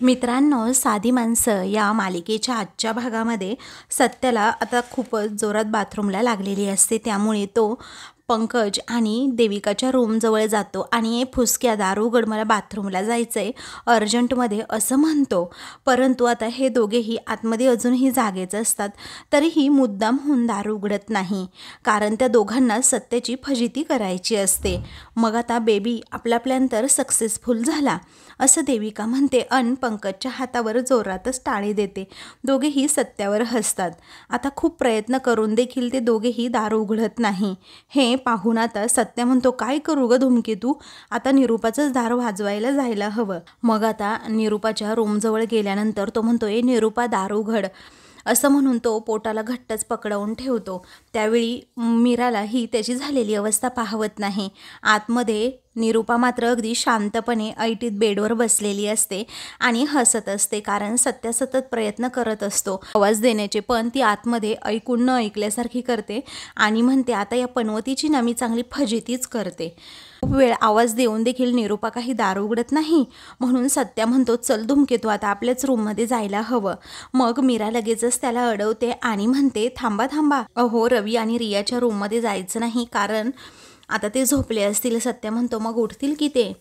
मित्रांनो, साधी माणसं या मालिकेच्या आजच्या भागामध्ये सत्याला आता खूपच जोरात बाथरूमला लागलेली असते। त्यामुळे तो पंकज आणि देविकाच्या रूमजवळ जातो आणि फुसक्या दार उघड, मला बाथरूमला जायचं आहे अर्जंटमध्ये असं म्हणतो। परंतु आता हे दोघेही आतमध्ये अजूनही जागेच असतात, तरीही मुद्दाम होऊन दार उघडत नाही, कारण त्या दोघांना सत्याची फजिती करायची असते। मग आता बेबी, आपला प्लॅन तर सक्सेसफुल झाला असं देविका म्हणते अन पंकजच्या हातावर जोरातच टाळी देते। दोघेही सत्यावर हसतात। आता खूप प्रयत्न करून देखील ते दोघेही दार उघडत नाही। हे पाहून आता सत्या म्हणतो, काय करू ग धूमकेतू, आता निरूपाचंच दार वाजवायला जायला हवं। मग आता निरूपाच्या रूमजवळ गेल्यानंतर तो म्हणतो, ए निरूपा, दार उघड असं म्हणून तो पोटाला घट्टच पकडवून ठेवतो। त्यावेळी मीरालाही त्याची झालेली अवस्था पाहवत नाही। आतमध्ये निरूपा मात्र अगदी शांतपणे ऐटीत बेडवर बसलेली असते आणि हसत असते, कारण सत्या सतत प्रयत्न करत असतो आवाज देण्याचे, पण ती आतमध्ये ऐकून न ऐकल्यासारखी करते आणि म्हणते, आता या पनवतीची ना मी चांगली फजितीच करते। खूप वेळ आवाज देऊन देखील निरूपा काही दार उघडत नाही, म्हणून सत्या म्हणतो, चल धूमकेतू, आता आपल्याच रूममध्ये जायला हवं। मग मीरा लगेचच त्याला अडवते आणि म्हणते, थांबा थांबा, अहो रवी आणि रियाच्या रूममध्ये जायचं नाही, कारण आता ते झोपले असतील। सत्या म्हणतो, मग उठतील की ते?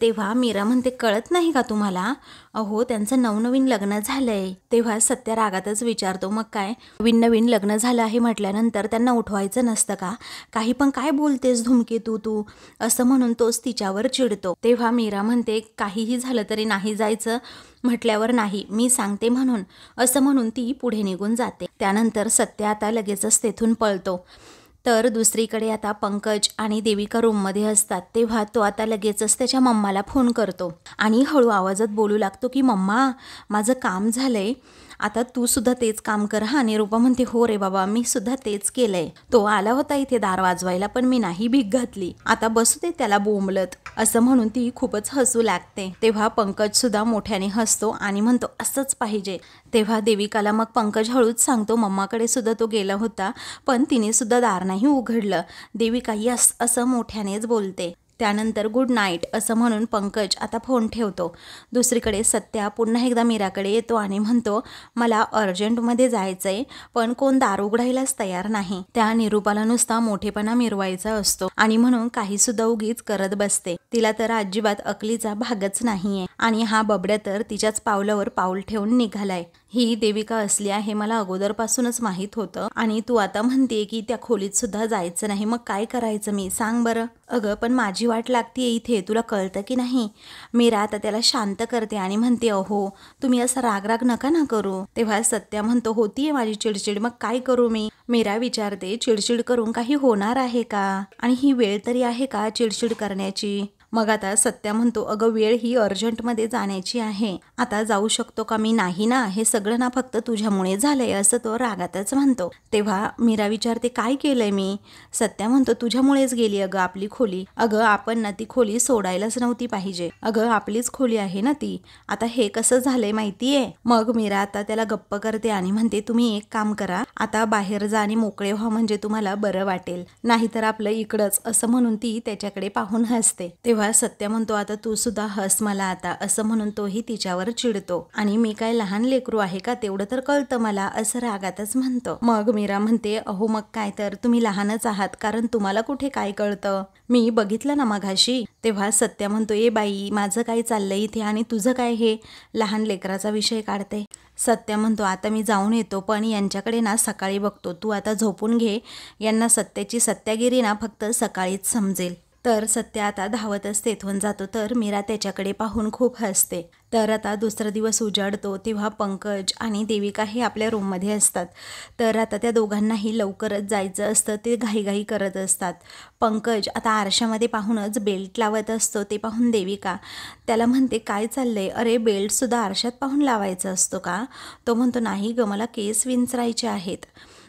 तेव्हा मीरा म्हणते, कळत नाही का तुम्हाला, अहो त्यांचं नवनवीन लग्न झालंय। तेव्हा सत्या रागातच विचारतो, मग काय नवीन नवीन लग्न झालं आहे म्हटल्यानंतर त्यांना उठवायचं नसतं का? काही पण काय बोलतेस धूमकेतू तू, असं म्हणून तोच तिच्यावर चिडतो। तेव्हा मीरा म्हणते, काहीही झालं तरी नाही जायचं म्हटल्यावर नाही, मी सांगते म्हणून, असं म्हणून ती पुढे निघून जाते। त्यानंतर सत्या आता लगेचच तेथून पळतो। तर दुसरीकडे आता पंकज आणि देविका रूममध्ये असतात। तेव्हा तो आता लगेचच त्याच्या मम्माला फोन करतो आणि हळू आवाजात बोलू लागतो की, मम्मा, माझं काम झालंय, आता तू सुद्धा तेच काम कर हा। निरूपा म्हणते, हो रे बाबा, मी सुद्धा तेच केलंय, तो आला होता इथे दार वाजवायला, पण मी नाही भीक घातली, आता बसू दे त्याला बोंबलत, असं म्हणून ती खूपच हसू लागते। तेव्हा पंकज सुद्धा मोठ्याने हसतो आणि म्हणतो, असंच पाहिजे। तेव्हा देविकाला मग पंकज हळूच सांगतो, मम्माकडे सुद्धा तो गेला होता, पण तिने सुद्धा दार नाही उघडलं। देविका यस असं मोठ्यानेच बोलते। त्यानंतर गुड नाईट असं म्हणून पंकज आता फोन ठेवतो। दुसरीकडे सत्या पुन्हा एकदा मीराकडे येतो आणि म्हणतो, मला अर्जंटमध्ये जायचंय, पण कोण दार उघडायलाच तयार नाही। त्या निरूपाला नुसता मोठेपणा मिरवायचा असतो आणि म्हणून काही सुद्धा उगीच करत बसते। तिला तर अजिबात अकलीचा भागच नाहीये आणि हा बबड्या तर तिच्याच पावलावर पाऊल ठेवून निघालाय। ही देविका असली आहे मला अगोदरपासूनच माहीत होतं, आणि तू आता म्हणते की त्या खोलीत सुद्धा जायचं नाही, मग काय करायचं मी सांग बरं? अगं पण माझी वाट लागतीये इथे, तुला कळतं की नाही? मीरा आता त्याला शांत करते आणि म्हणते, अहो तुम्ही असं राग नका ना करू। तेव्हा सत्या म्हणतो, होतीये माझी चिडचिड, मग काय करू मी? मीरा विचारते, चिडचिड करून काही होणार आहे का? आणि ही वेळ तरी आहे का चिडचिड करण्याची? मग आता सत्या म्हणतो, अगं वेळ ही अर्जंटमध्ये जाण्याची आहे, आता जाऊ शकतो का मी? नाही ना, हे सगळं ना फक्त तुझ्यामुळे झालंय, असं तो रागातच म्हणतो। तेव्हा मीरा विचारते, काय केलंय मी? सत्या म्हणतो, तुझ्यामुळेच गेली अगं आपली खोली, अगं आपण ना ती खोली सोडायलाच नव्हती पाहिजे, अगं आपलीच खोली आहे ना ती, आता हे कसं झालंय माहितीये? मग मीरा आता त्याला गप्प करते आणि म्हणते, तुम्ही एक काम करा, आता बाहेर जा आणि मोकळे व्हा, म्हणजे तुम्हाला बरं वाटेल, नाहीतर आपलं इकडंच, असं म्हणून ती त्याच्याकडे पाहून हसते। तेव्हा सत्या म्हणतो, आता तू सुद्धा हस मला आता, असं म्हणून तोही तिच्यावर चिडतो आणि मी काय लहान लेकरू आहे का, तेवढं तर कळतं मला, असं रागातच म्हणतो। मग मीरा म्हणते, अहो मग काय तर, तुम्ही लहानच आहात, कारण तुम्हाला कुठे काय कळतं, मी बघितलं ना मघाशी। तेव्हा सत्या म्हणतो, ए बाई, माझं काय चाललंय इथे आणि तुझं काय हे लहान लेकराचा विषय काढते? सत्या म्हणतो, आता मी जाऊन येतो, पण यांच्याकडे ना सकाळी बघतो, तू आता झोपून घे, यांना सत्याची सत्यागिरी ना फक्त सकाळीच समजेल। तर सत्या आता धावतच तेथून जातो, तर मीरा त्याच्याकडे पाहून खूप हसते। तर आता दुसरा दिवस उजाडतो, तेव्हा पंकज आणि देविका हे आपल्या रूममध्ये असतात। तर आता त्या दोघांनाही लवकरच जायचं असतं, ते घाईघाई करत असतात। पंकज आता आरशामध्ये पाहूनच बेल्ट लावत असतो, ते पाहून देविका त्याला म्हणते, काय चाललंय? अरे बेल्टसुद्धा आरशात पाहून लावायचा असतो का? तो म्हणतो, नाही ग, मला केस विंचरायचे आहेत।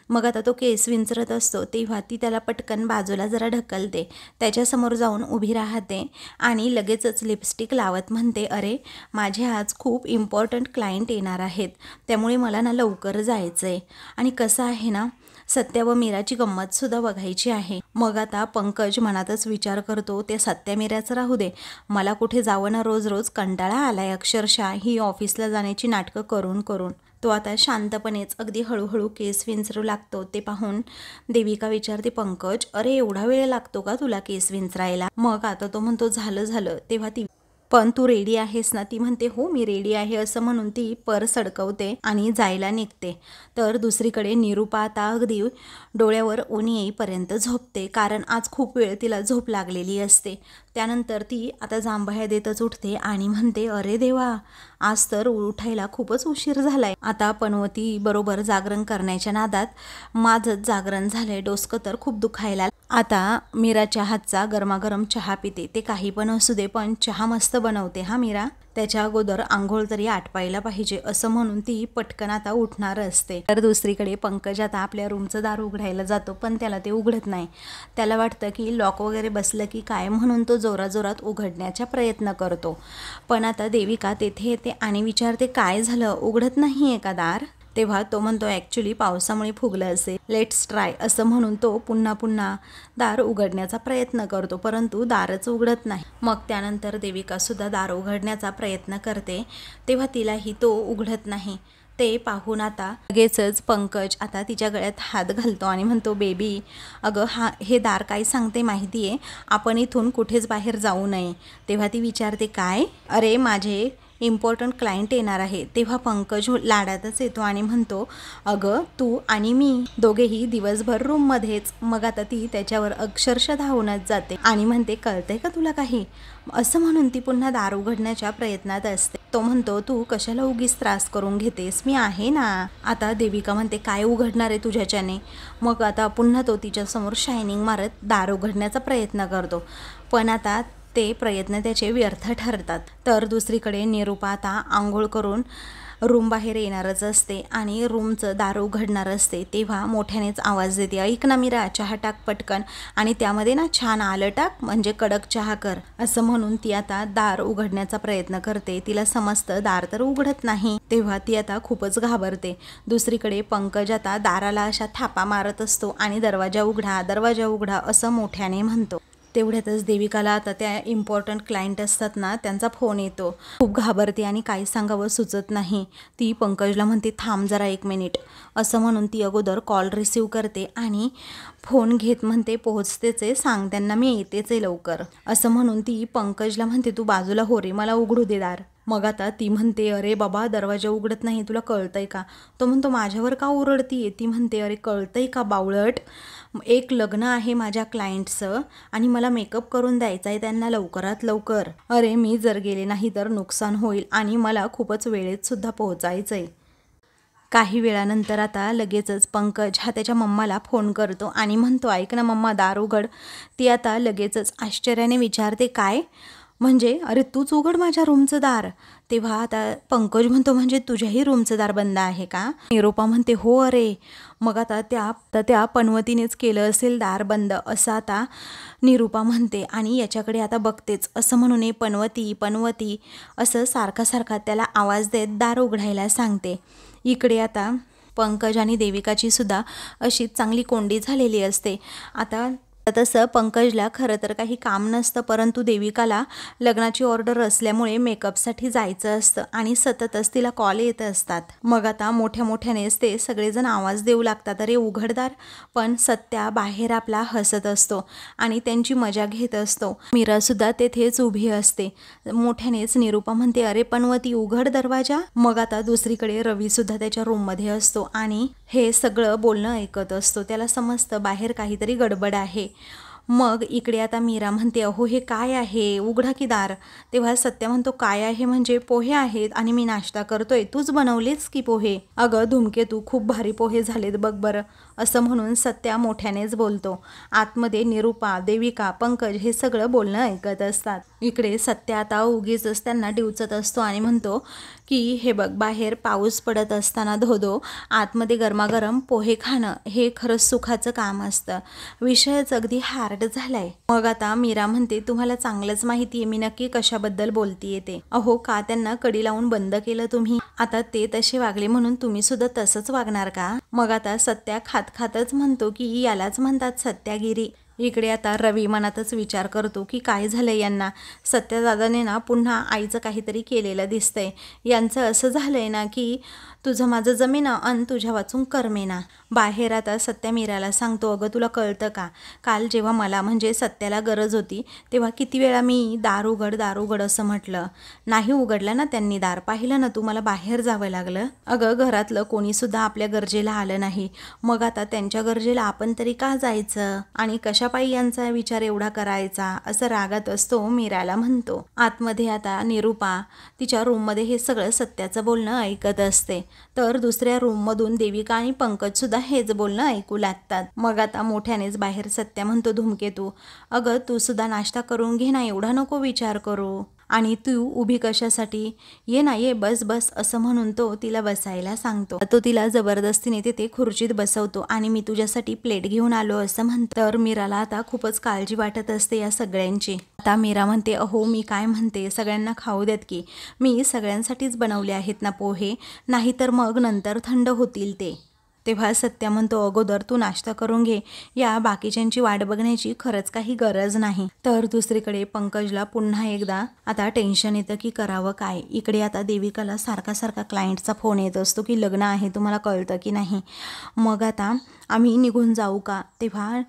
मग आता तो केस विंचरत असतो, तेव्हा ती त्याला पटकन बाजूला जरा ढकलते, त्याच्यासमोर जाऊन उभी राहते आणि लगेचच लिपस्टिक लावत म्हणते, अरे माझे आज खूप इम्पॉर्टंट क्लायंट येणार आहेत, त्यामुळे मला ना लवकर जायचं आहे, आणि कसं आहे ना, सत्या व मीराची गंमत सुद्धा बघायची आहे। मग आता पंकज मनातच विचार करतो, ते सत्या मीराचं राहू दे, मला कुठे जावं ना, रोज रोज कंटाळा आलाय अक्षरशः ही ऑफिसला जाण्याची नाटकं करून करून। तो आता शांतपणेच अगदी हळूहळू केस विंचरू लागतो। ते पाहून देविका विचारते, पंकज अरे एवढा वेळ लागतो का तुला केस विंचरायला? मग आता तो म्हणतो झालं झालं। तेव्हा ती पण तू रेडी आहेस ना? ती म्हणते हो मी रेडी आहे, असं म्हणून ती पर्स अडकवते आणि जायला निघते। तर दुसरीकडे निरूपा आता अगदी डोळ्यावर ऊन येईपर्यंत झोपते, कारण आज खूप वेळ तिला झोप लागलेली असते। त्यानंतर ती आता जांभया देतच उठते आणि म्हणते, अरे देवा, आज तर उठायला खूपच उशीर झालाय। आता पनवती बरोबर जागरण करण्याच्या नादात माझंच जागरण झालंय, डोसकं तर खूप दुखायला। आता मीराच्या हातचा गरमागरम चहा पिते, ते काही पण असू दे पण चहा मस्त बनवते हा मीरा, त्याच्या अगोदर आंघोळ तरी आटपायला पाहिजे, असं म्हणून ती पटकन आता उठणार असते। तर दुसरीकडे पंकज आता आपल्या रूमचं दार उघडायला जातो, पण त्याला ते उघडत नाही। त्याला वाटतं की लॉक वगैरे बसलं की काय, म्हणून तो जोराजोरात उघडण्याचा प्रयत्न करतो। पण आता देविका तेथे येते आणि विचारते, काय झालं, उघडत नाहीये का दार? तेव्हा तो म्हणतो, ॲक्च्युली पावसामुळे फुगलं असेल, लेट्स ट्राय, असं म्हणून तो पुन्हा पुन्हा दार उघडण्याचा प्रयत्न करतो, परंतु दारच उघडत नाही। मग त्यानंतर देविका सुद्धा दार उघडण्याचा प्रयत्न करते, तेव्हा तिलाही तो उघडत नाही। ते पाहून आता लगेचच पंकज आता तिच्या गळ्यात हात घालतो आणि म्हणतो, बेबी अगं हे दार काय सांगते माहिती आहे, आपण इथून कुठेच बाहेर जाऊ नये। तेव्हा ती विचारते, काय? अरे माझे इम्पॉर्टंट क्लायंट येणार आहे। तेव्हा पंकज लाडातच येतो आणि म्हणतो, अगं तू आणि मी दोघेही दिवसभर रूममध्येच। मग आता ती त्याच्यावर अक्षरशः धावूनच जाते आणि म्हणते, कळतंय का तुला काही? असं म्हणून ती पुन्हा दार उघडण्याच्या प्रयत्नात असते। तो म्हणतो, तू कशाला उगीच त्रास करून घेतेस, मी आहे ना। आता देविका म्हणते, काय उघडणार आहे तुझ्याच्याने? मग आता पुन्हा तो तिच्यासमोर शायनिंग मारत दार उघडण्याचा प्रयत्न करतो, पण आता ते प्रयत्न त्याचे व्यर्थ ठरतात। तर दुसरीकडे निरूपा आता आंघोळ करून रूम बाहेर येणारच असते आणि रूमचं दार उघडणार असते, तेव्हा मोठ्यानेच आवाज देते, ऐक ना मीरा, चहा टाक पटकन, आणि त्यामध्ये ना छान आलं टाक, म्हणजे कडक चहा कर, असं म्हणून ती आता दार उघडण्याचा प्रयत्न करते। तिला समजतं दार तर उघडत नाही, तेव्हा ती आता खूपच घाबरते। दुसरीकडे पंकज आता दाराला अशा थापा मारत असतो आणि दरवाजा उघडा, दरवाजा उघडा, असं मोठ्याने म्हणतो। तेवढ्यातच देविकाला आता त्या इम्पॉर्टंट क्लायंट असतात ना, त्यांचा फोन येतो। खूप घाबरते आणि काही सांगावं सुचत नाही। ती पंकजला म्हणते, थांब जरा 1 मिनिट, असं म्हणून ती अगोदर कॉल रिसीव करते आणि फोन घेत म्हणते, पोहोचतेच आहे, सांग त्यांना मी येतेच आहे लवकर, असं म्हणून ती पंकजला म्हणते, तू बाजूला हो रे, मला उघडू दे दार। मग आता ती म्हणते, अरे बाबा दरवाजा उघडत नाही, तुला कळतंय का? तो म्हणतो, माझ्यावर का ओरडतीये? ती म्हणते, अरे कळतंय का बावळट, एक लग्न आहे माझ्या क्लायंटचं आणि मला मेकअप करून द्यायचा आहे त्यांना लवकरात लवकर। अरे मी जर गेले नाही तर नुकसान होईल आणि मला खूपच वेळेत सुद्धा पोहोचायचं आहे। काही वेळानंतर आता लगेचच पंकज हा त्याच्या मम्माला फोन करतो आणि म्हणतो, ऐक ना मम्मा, दार उघड। ती आता लगेचच आश्चर्याने विचारते, काय म्हणजे? अरे तूच उघड माझ्या रूमचं दार। तेव्हा आता पंकज म्हणतो, म्हणजे तुझ्याही रूमचं दार बंद आहे का? निरूपा म्हणते, हो अरे। मग आता त्या पनवतीनेच केलं असेल दार बंद, असं आता निरूपा म्हणते आणि याच्याकडे आता बघतेच, असं म्हणून पनवती पनवती असं सारखा त्याला आवाज देत दार उघडायला सांगते। इकडे आता पंकज आणि देविकाची सुद्धा अशी चांगली कोंडी झालेली असते। आता तसं पंकजला खरं तर काही काम नसतं, परंतु देविकाला लग्नाची ऑर्डर असल्यामुळे मेकअपसाठी जायचं असतं आणि सततच तिला कॉल येत असतात। मग आता मोठ्यानेच ते सगळेजण आवाज देऊ लागतात, अरे उघडदार, पण सत्या बाहेर आपला हसत असतो आणि त्यांची मजा घेत असतो। मीरा सुद्धा तेथेच उभी असते। मोठ्यानेच निरूपा म्हणते, अरे पनवती उघड दरवाजा। मग आता दुसरीकडे रवी सुद्धा त्याच्या रूममध्ये असतो आणि हे सगळं बोलणं ऐकत असतो, त्याला समजतं बाहेर काहीतरी गडबड आहे। मग इकडे आता मीरा म्हणते, अहो हे काय आहे, उघडा की दार। तेव्हा सत्या म्हणतो, काय आहे म्हणजे? पोहे आहेत आणि मी नाश्ता करतोय, तूच बनवलेच की पोहे। अगं धूमकेतू, खूप भारी पोहे झालेत बघ बरं, असं म्हणून सत्या मोठ्यानेच बोलतो। आतमध्ये निरूपा, देविका, पंकज हे सगळं बोलणं ऐकत असतात। इकडे सत्या आता उगीच त्यांना डिवचत असतो आणि म्हणतो की हे बघ, बाहेर पाऊस पडत असताना धोधो आतमध्ये गरमागरम पोहे खाणं हे खरंच सुखाचं काम असतं। विषयच अगदी हार स्टार्ट झालाय। मग आता मीरा म्हणते तुम्हाला चांगलंच माहितीये मी नक्की कशाबद्दल बोलतीये ते। अहो का त्यांना कडी लावून बंद केलं तुम्ही? आता ते तसे वागले म्हणून तुम्ही सुद्धा तसंच वागणार का? मग आता सत्या खातच म्हणतो की यालाच म्हणतात सत्यागिरी। इकडे आता रवी मनातच विचार करतो की काय झालंय यांना, सत्यादादाने ना पुन्हा आईचं काहीतरी केलेलं दिसतंय। यांचं असं झालंय ना की तुझं माझं जमेना अन तुझ्या वाचून करमेना। बाहेर आता सत्या मीराला सांगतो अगं तुला कळतं का, काल जेव्हा मला म्हणजे सत्याला गरज होती तेव्हा किती वेळा मी दार उघड असं म्हटलं, नाही उघडलं ना त्यांनी दार, पाहिलं ना तू मला बाहेर जावं लागलं। अगं घरातलं कोणी सुद्धा आपल्या गरजेला आलं नाही, मग आता त्यांच्या गरजेला आपण तरी का जायचं आणि कशापायी यांचा विचार एवढा करायचा, असं रागात असतो मीराला म्हणतो। आतमध्ये आता निरूपा तिच्या रूममध्ये हे सगळं सत्याचं बोलणं ऐकत असते, तर दुसऱ्या रूममधून देविका आणि पंकज सुद्धा हेच बोलणं ऐकू लागतात। मग आता मोठ्यानेच बाहेर सत्या म्हणतो धुमकेतू, अगं तू सुद्धा नाश्ता करून घे ना, एवढा नको विचार करू, आणि तू उभी कशासाठी, ये ना ये बस असं म्हणून तो तिला बसायला सांगतो। तो तिला जबरदस्तीने तिथे खुर्चीत बसवतो आणि मी तुझ्यासाठी प्लेट घेऊन आलो असं म्हणतो। तर मीराला आता खूपच काळजी वाटत असते या सगळ्यांची। आता मीरा म्हणते अहो मी काय म्हणते, सगळ्यांना खाऊ देत की, मी सगळ्यांसाठीच बनवले आहेत ना पोहे, नाहीतर मग नंतर थंड होतील ते। तेव्हा सत्या म्हणतो अगोदर तू नाश्ता करून घे, या बाकीच्यांची वाट बघण्याची खरंच काही गरज नाही। तर दुसरीकडे पंकजला पुन्हा एकदा आता टेन्शन येतं की करावं काय। इकडे आता देविकाला सारखा क्लायंटचा फोन येत असतो की लग्न आहे तुम्हाला कळतं की नाही, मग आता आम्ही निघून जाऊ का? तेव्हा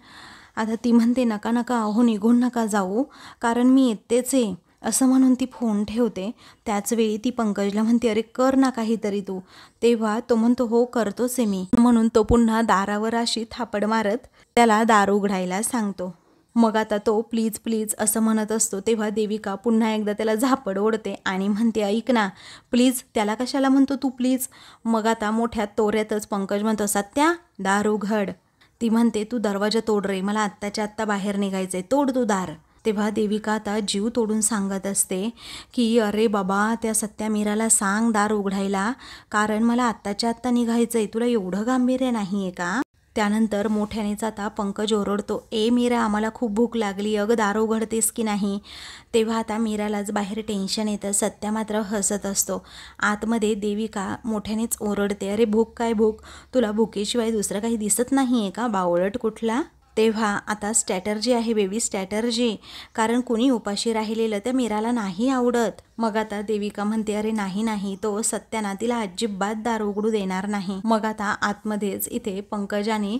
आता ती म्हणते नका अहो निघून नका जाऊ, कारण मी येतेच आहे असं म्हणून ती फोन ठेवते। त्याच वेळी ती पंकजला म्हणते अरे कर ना काहीतरी तू, तेव्हा तो म्हणतो हो करतोच आहे मी, म्हणून तो पुन्हा दारावर अशी थापड मारत त्याला दार उघडायला सांगतो। मग आता तो प्लीज असं म्हणत असतो, तेव्हा देविका पुन्हा एकदा त्याला झापड ओढते आणि म्हणते ऐक ना प्लीज, त्याला कशाला म्हणतो तू प्लीज। मग आता मोठ्या तोऱ्यातच पंकज म्हणतो सत्या दार उघड। ती म्हणते तू दरवाजा तोड रे, मला आत्ताच्या आत्ता बाहेर निघायचंय, तोड तू दार। तेव्हा देविका आता जीव तोडून सांगत असते की अरे बाबा त्या सत्या मीराला सांग दार उघडायला, कारण मला आत्ताच्या आत्ता निघायचंय, तुला एवढं गांभीर्य नाहीये का? त्यानंतर मोठ्यानेच आता पंकज ओरडतो ए मीरा आम्हाला खूप भूक लागली, अगं दार उघडतेस की नाही? तेव्हा आता मीरालाच बाहेर टेन्शन येतं, सत्या मात्र हसत असतो। आतमध्ये देविका मोठ्यानेच ओरडते अरे भूक काय भूक, तुला भुकेशिवाय दुसरं काही दिसत नाहीये का बावळट कुठला? तेव्हा आता स्ट्रॅटर्जी आहे बेबी स्ट्रॅटर्जी, कारण कुणी उपाशी राहिलेलं त्या मीराला नाही आवडत। मग आता देविका म्हणते अरे नाही तो सत्याना तिला अजिबात दार उघडू देणार नाही। मग आता आतमध्येच इथे पंकज आणि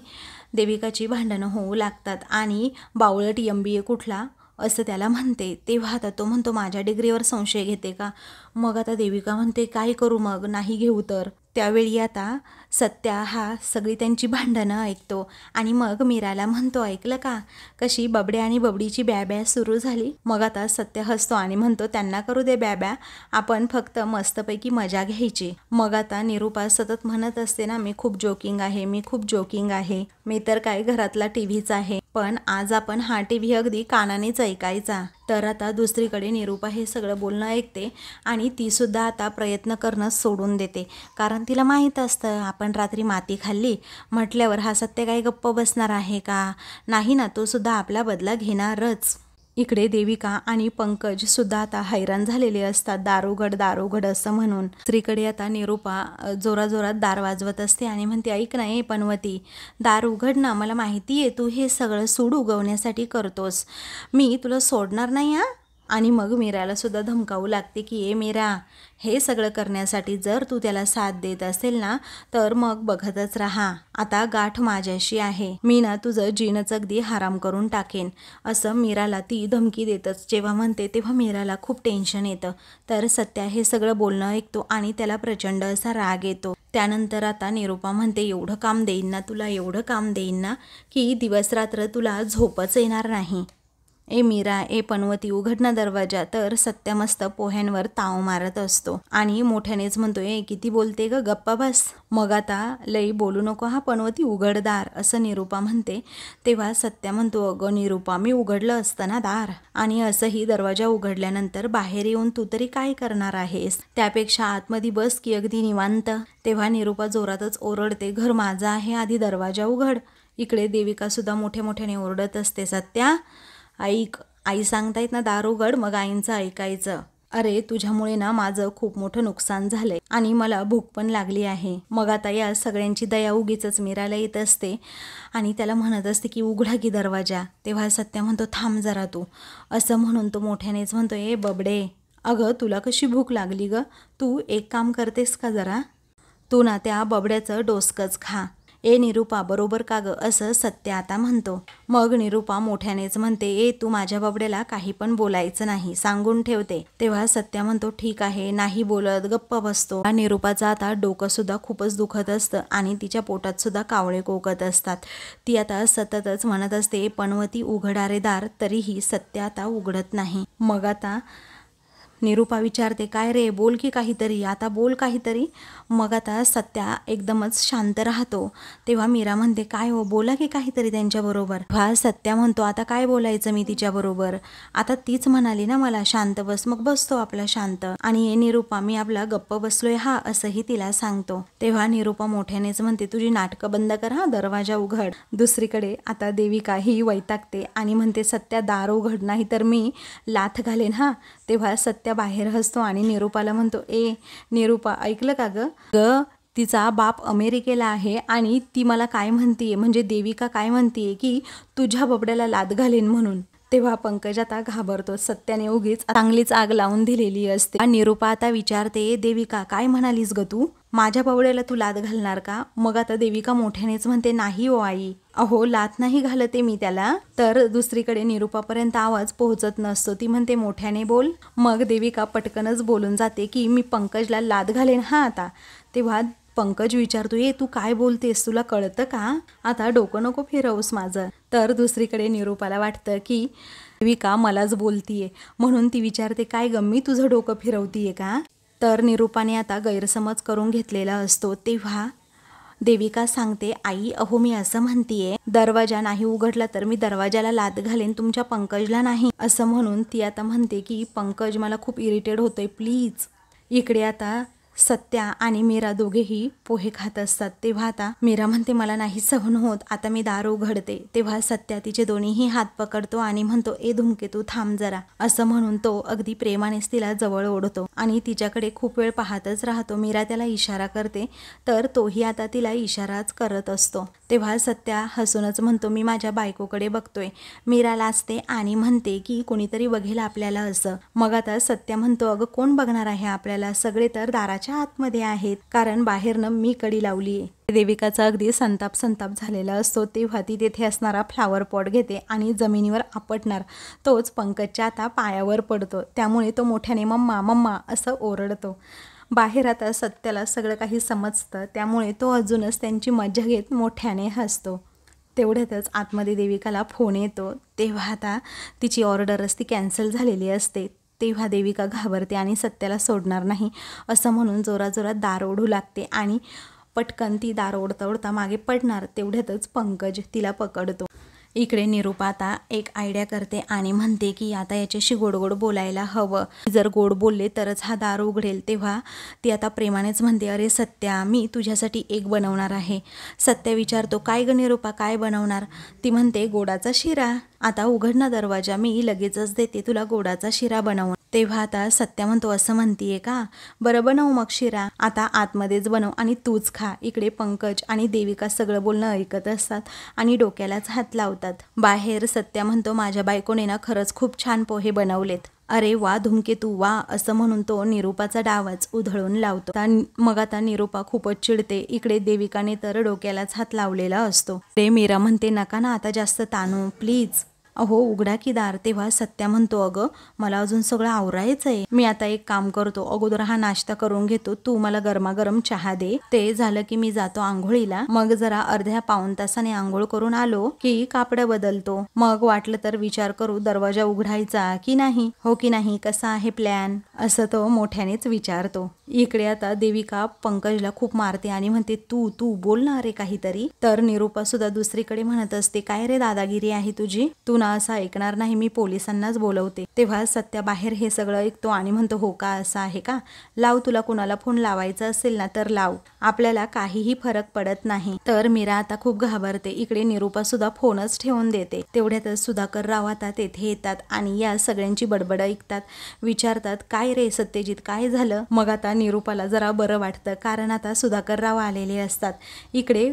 देविकाची भांडणं होऊ लागतात आणि बावळट MBA कुठला असं त्याला म्हणते। तेव्हा आता तो म्हणतो माझ्या डिग्रीवर संशय घेते का? मग आता देविका म्हणते काय करू मग, नाही घेऊ तर? त्यावेळी आता सत्या हा सगळी त्यांची भांडणं ऐकतो आणि मग मीराला म्हणतो ऐकलं का कशी बबड्या आणि बबडीची ब्या सुरू झाली। मग आता सत्य हसतो आणि म्हणतो त्यांना करू दे ब्या, आपण फक्त मस्तपैकी मजा घ्यायची। मग आता निरूपा सतत म्हणत असते ना मी खूप जोकिंग आहे, मी तर काय घरातला टीव्हीच आहे, पण आज आपण हा टीव्ही अगदी कानानेच ऐकायचा। तर आता दुसरीकडे निरूपा हे सगळं बोलणं ऐकते आणि ती सुद्धा आता प्रयत्न करणं सोडून देते, कारण तिला माहीत असतं आपण रात्री माती खाल्ली म्हटल्यावर हा सत्य काही गप्प बसणार आहे का? नाही ना, तो सुद्धा आपला बदला घेणारच। इकडे देविका आणि पंकज सुद्धा आता हैराण झालेले असतात दार उघड असं म्हणून। स्त्रीकडे आता निरूपा जोरात दार वाजवत असते आणि म्हणते ऐक ना ए पनवती, दार उघड ना, मला माहिती आहे तू हे सगळं सूड उगवण्यासाठी करतोस, मी तुला सोडणार नाही हा। आणि मग मीराला सुद्धा धमकावू लागते की ए मीरा, हे सगळं करण्यासाठी जर तू त्याला साथ देत असेल ना तर मग बघतच राहा, आता गाठ माझ्याशी आहे, मी ना तुझं जीनच अगदी हराम करून टाकेन, असं मीराला ती धमकी देतच जेव्हा म्हणते तेव्हा मीराला खूप टेन्शन येतं। तर सत्या हे सगळं बोलणं ऐकतो आणि त्याला प्रचंड असा राग येतो। त्यानंतर आता निरूपा म्हणते एवढं काम देईन ना की दिवस रात्र तुला झोपच येणार नाही। ए मीरा, ए पनवती उघड ना दरवाजा। तर सत्या मस्त पोह्यांवर ताव मारत असतो आणि मोठ्यानेच म्हणतो ए किती बोलते ग, गप्पा बस, मग आता लई बोलू नको हा पनवती, उघडदार असं निरूपा म्हणते। तेव्हा सत्या म्हणतो अगं निरूपा मी उघडलं असतं ना दार, आणि असंही दरवाजा उघडल्यानंतर बाहेर येऊन तू तरी काय करणार आहेस, त्यापेक्षा आतमध्ये बस की अगदी निवांत। तेव्हा निरूपा जोरातच ओरडते घर माझं आहे, आधी दरवाजा उघड। इकडे देविका सुद्धा मोठे मोठ्याने ओरडत असते, सत्या ऐक, आई सांगतायत ना दार उघड, मग आईंचं ऐकायचं. अरे तुझ्यामुळे ना माझं खूप मोठं नुकसान झालंय आणि मला भूक पण लागली आहे. मग आता या सगळ्यांची दया उगीच मीराला येत असते आणि त्याला म्हणत असते की उघडा की दरवाजा. तेव्हा सत्या म्हणतो थांब जरा तू, असं म्हणून तो मोठ्यानेच म्हणतो, ए बबडे, अगं तुला कशी भूक लागली ग, तू एक काम करतेस का जरा, तू ना त्या बबड्याचं डोसकच खा. ए निरूपा बरोबर का ग, असं सत्य आता म्हणतो. मग निरूपा मोठ्यानेच म्हणते, ए तू माझ्या बबड्याला काही पण बोलायचं नाही, सांगून ठेवते. तेव्हा सत्या म्हणतो ठीक आहे, नाही बोलत, गप्प बसतो. निरूपाचं आता डोकं सुद्धा खूपच दुखत असतं आणि तिच्या पोटात सुद्धा कावळे कोकत असतात. ती आता सततच म्हणत असते, पनवती उघडारे दार, तरीही सत्य आता उघडत नाही. मग आता निरूपा विचारते, काय रे बोल की काहीतरी, आता बोल काहीतरी. मग आता सत्या एकदमच शांत राहतो. तेव्हा मीरा म्हणते, काय हो बोला की काहीतरी त्यांच्याबरोबर. हा सत्या म्हणतो, आता काय बोलायचं मी तिच्याबरोबर, आता तीच म्हणाली ना मला शांत बस, मग बसतो आपला शांत. आणि निरूपा मी आपला गप्प बसलोय हा, असंही तिला सांगतो. तेव्हा निरूपा मोठ्यानेच म्हणते, तुझी नाटकं बंद कर हा, दरवाजा उघड. दुसरीकडे आता देविका ही वैतागते आणि म्हणते, सत्या दार उघड नाही तर मी लाथ घालेन हा. तेव्हा सत्या बाहेर हसतो आणि निरूपाला म्हणतो, ए निरूपा ऐकलं का ग, तिचा बाप अमेरिकेला आहे आणि ती मला काय म्हणतीये, म्हणजे देविका काय म्हणतीये की तुझ्या बबड्याला लाद घालेन म्हणून. तेव्हा पंकज आता घाबरतो, सत्याने उगीच चांगलीच आग लावून दिलेली असते. निरूपा आता विचारते, देविका काय म्हणालीस ग तू, माझ्या बबड्याला तू लाद घालणार का. मग आता देविका मोठ्यानेच म्हणते, नाही ओ आई, अहो लात नाही घालते मी त्याला. तर दुसरीकडे निरूपापर्यंत आवाज पोहोचत नसतो, ती म्हणते मोठ्याने बोल. मग देविका पटकनच बोलून जाते की मी पंकजला लाद घालेन हा आता. तेव्हा पंकज विचारतो, ए तू काय बोलतेस, तुला कळतं का, आता डोकं नको फिरवूस माझं. तर दुसरीकडे निरूपाला वाटतं की देविका मलाच बोलतीये, म्हणून ती विचारते, काय गम्मी तुझं डोकं फिरवतीये का. तर निरूपाने आता गैरसमज करून घेतलेला असतो. तेव्हा देविका सांगते, आई अहो मी असं म्हणतीये, दरवाजा नाही उघडला तर मी दरवाजाला लाद घालेन, तुमच्या पंकजला नाही. असं म्हणून ती आता म्हणते की पंकज मला खूप इरिटेट होतोय प्लीज. इकडे आता सत्या आणि मीरा दोघेही पोहे खात असतात. तेव्हा आता मीरा म्हणते, मला नाही सहन होत, आता मी दार उघडते. तेव्हा सत्या तिचे दोन्हीही हात पकडतो आणि म्हणतो, ए धूमकेतू थांब जरा, असं म्हणून तो अगदी प्रेमानेच तिला जवळ ओढतो आणि तिच्याकडे खूप वेळ पाहतच राहतो. मीरा त्याला इशारा करते तर तोही आता तिला इशाराच करत असतो. तेव्हा सत्या हसूनच म्हणतो, मी माझ्या बायकोकडे बघतोय. मीरा लाजते आणि म्हणते की कोणीतरी बघेल आपल्याला असं. मग आता सत्या म्हणतो, अगं कोण बघणार आहे आपल्याला, सगळे तर दाराच्या आतमध्ये आहेत, कारण बाहेरनं मी कडी लावलीये. देविकाचा अगदी संताप झालेला असतो. तेव्हा ती तेथे असणारा फ्लावर पॉट घेते आणि जमिनीवर आपटणार तोच पंकजच्या आता पायावर पडतो. त्यामुळे तो मोठ्याने मम्मा मम्मा असं ओरडतो. बाहेर आता सत्याला सगळं काही समजतं, त्यामुळे तो अजूनच त्यांची मजा घेत मोठ्याने हसतो. तेवढ्यातच आतमध्ये देविकाला फोन येतो. तेव्हा आता तिची ऑर्डर ती कॅन्सल झालेली असते. तेव्हा देविका घाबरते आणि सत्याला सोडणार नाही असं म्हणून जोराजोरात दार ओढू लागते आणि पटकन ती दार ओढता ओढता मागे पडणार. तेवढ्यातच पंकज तिला पकडतो. इकडे निरूपा आता एक आयडिया करते आणि म्हणते की आता याच्याशी गोड गोड बोलायला हवं, जर गोड बोलले तरच हा दार उघडेल. तेव्हा ती आता प्रेमानेच म्हणते, अरे सत्या मी तुझ्यासाठी एक बनवणार आहे. सत्या विचारतो, काय ग निरूपा काय बनवणार. ती म्हणते, गोडाचा शिरा. आता उघड ना दरवाजा, मी लगेचच देते तुला गोडाचा शिरा बनवून. तेव्हा आता सत्या म्हणतो, असं म्हणतीये का, बरं बनव मग शिरा, आता आतमध्येच बनव आणि तूच खा. इकडे पंकज आणि देविका सगळं बोलणं ऐकत असतात आणि डोक्यालाच हात लावतात. बाहेर सत्या म्हणतो, माझ्या बायकोने ना खरंच खूप छान पोहे बनवलेत. अरे वा धूमकेतू वा, असं म्हणून तो निरूपाचा डावच उधळून लावतो. मग आता निरूपा खूपच चिडते. इकडे देविकाने तर डोक्यालाच हात लावलेला असतो. ते मीरा म्हणते, नका ना आता जास्त ताणू प्लीज, अहो उघडा की दार. तेव्हा सत्या म्हणतो, अगं मला अजून सगळं आवरायचंय, मी आता एक काम करतो, अगोदर हा नाश्ता करून घेतो, तू मला गरमागरम चहा दे. ते झालं की मी जातो आंघोळीला. मग जरा अर्ध्या पाऊण तासाने आंघोळ करून आलो की कापड बदलतो. मग वाटलं तर विचार करू दरवाजा उघडायचा की नाही, हो की नाही, कसा आहे प्लॅन, असं तो मोठ्यानेच विचारतो. इकडे आता देविका पंकजला खूप मारते आणि म्हणते तू तू बोलणार रे काहीतरी। तर निरूपा सुद्धा दुसरीकडे म्हणत असते काय रे दादागिरी आहे तुझी, तू ना असं ऐकणार नाही, मी पोलिसांनाच बोलवते। तेव्हा सत्या बाहेर हे सगळं ऐकतो आणि म्हणतो हो का, असं आहे का, लाव, तुला कुणाला फोन लावायचा असेल ना तर लाव, आपल्याला काहीही फरक पडत नाही। तर मीरा आता खूप घाबरते। इकडे निरूपा सुद्धा फोनच ठेवून देते। तेवढ्यातच सुधाकर राव आता तेथे येतात आणि या सगळ्यांची बडबड ऐकतात। विचारतात काय रे सत्यजित, काय झालं। मग आता निरूपाला जरा बरं वाटतं, कारण आता सुधाकर राव आलेले असतात। इकडे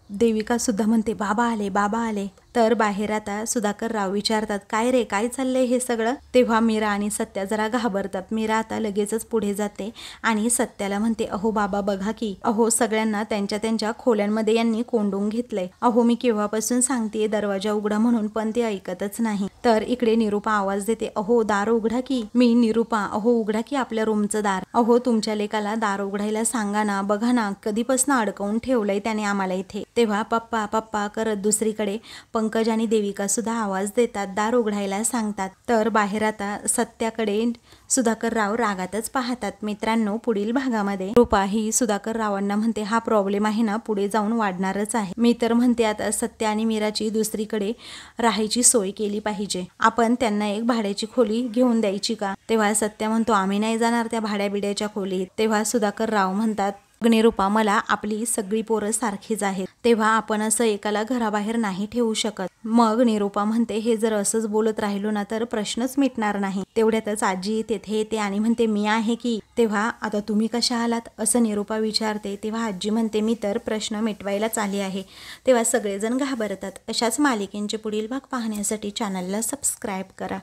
देविका सुद्धा म्हणते बाबा आले, बाबा आले। तर बाहेर आता सुधाकर राव विचारतात काय रे, काय चाललंय हे सगळं। तेव्हा मीरा आणि सत्या जरा घाबरतात। मीरा आता लगेचच पुढे जाते आणि सत्याला म्हणते अहो बाबा बघा की, अहो सगळ्यांना त्यांच्या त्यांच्या खोल्यांमध्ये यांनी कोंडून घेतलंय, अहो मी केव्हापासून सांगतेय दरवाजा उघडा म्हणून, पण ते ऐकतच नाही। तर इकडे निरूपा आवाज देते अहो दार उघडा की, मी निरूपा, अहो उघडा की आपल्या रूमचं दार, अहो तुमच्या लेकाला दार उघडायला सांगा ना, बघा ना कधीपासून अडकवून ठेवलंय त्याने आम्हाला इथे। तेव्हा पप्पा पप्पा करत दुसरीकडे पंकज आणि देविका सुद्धा आवाज देतात, दार उघडायला सांगतात। तर बाहेर आता सत्याकडे सुधाकर राव रागातच पाहतात। मित्रांनो पुढील भागामध्ये रूपा ही सुधाकर रावांना म्हणते हा प्रॉब्लेम आहे ना पुढे जाऊन वाढणारच आहे, मी तर म्हणते आता सत्या आणि मीराची दुसरीकडे राहायची सोय केली पाहिजे, आपण त्यांना एक भाड्याची खोली घेऊन द्यायची का। तेव्हा सत्या म्हणतो आम्ही नाही जाणार त्या भाड्या बिड्याच्या खोलीत। तेव्हा सुधाकर राव म्हणतात निरूपा मला आपली सगळी पोरं सारखीच आहेत, तेव्हा आपण असं एकाला घराबाहेर नाही ठेवू शकत। मग निरूपा म्हणते हे जर असंच बोलत राहिलो ना तर प्रश्नच मिटणार नाही। तेवढ्यातच आजी तेथे येते आणि म्हणते मी आहे की। तेव्हा आता तुम्ही कशा आलात असं निरूपा विचारते। तेव्हा आजी म्हणते मी तर प्रश्न मिटवायलाच आली आहे। तेव्हा सगळेजण घाबरतात। अशाच मालिकेंचे पुढील भाग पाहण्यासाठी चॅनलला सबस्क्राईब करा।